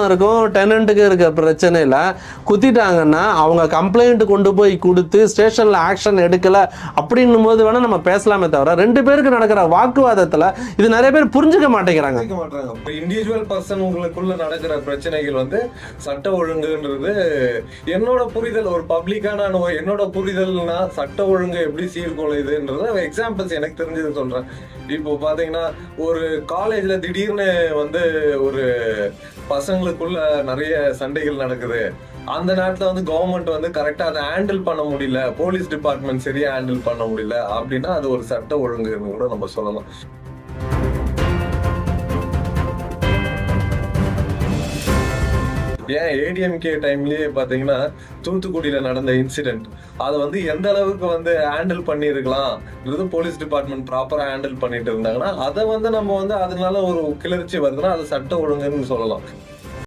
ஓனருக்கும் டெனண்ட்டுக்கும் இருக்க பிரச்சனையில் குத்திட்டாங்கன்னா அவங்க கம்ப்ளைண்ட் கொண்டு போய் கொடுத்து ஸ்டேஷனில் ஆக்ஷன் எடுக்கலை அப்படின்னும் போது வேணால் நம்ம பேசலாமே தவிர 2 பேருக்கு நடக்கிற வாக்குவாதத்தில் இது நிறைய பேர் புரிஞ்சுக்க மாட்டேங்கிறாங்க. இண்டிவிஜுவல் பர்சன் உங்களுக்குள்ள நடக்கிற பிரச்சனைகள் வந்து சட்ட ஒழுங்குன்றது என்னோட புரிதல், ஒரு பப்ளிக்கான என்னோட புரிதல்னா சட்ட ஒழுங்கு எப்படி சீர்குலையுதுன்றது எக்ஸாம்பிள்ஸ் எனக்கு தெரிஞ்சது சொல்றேன். இப்போ பாத்தீங்கன்னா ஒரு காலேஜ்ல திடீர்னு வந்து ஒரு பசங்களுக்குள்ள நிறைய சண்டைகள் நடக்குது. அந்த நேரத்துல வந்து கவர்மெண்ட் வந்து கரெக்டா அதை ஹேண்டில் பண்ண முடியல, போலீஸ் டிபார்ட்மெண்ட் சரியா ஹேண்டில் பண்ண முடியல அப்படின்னா அது ஒரு சட்ட ஒழுங்குன்னு கூட நம்ம சொல்லலாம். ஏன் ஏடிஎம்கே டைம்லயே பாத்தீங்கன்னா தூத்துக்குடியில நடந்த இன்சிடென்ட் அதை வந்து எந்த அளவுக்கு வந்து ஹேண்டில் பண்ணிருக்கலாம், போலீஸ் டிபார்ட்மெண்ட் ப்ராப்பரா ஹேண்டில் பண்ணிட்டு இருந்தாங்கன்னா அதை வந்து நம்ம வந்து அதனால ஒரு கிளர்ச்சி வருதுன்னா அது சட்ட ஒழுங்குன்னு சொல்லலாம்.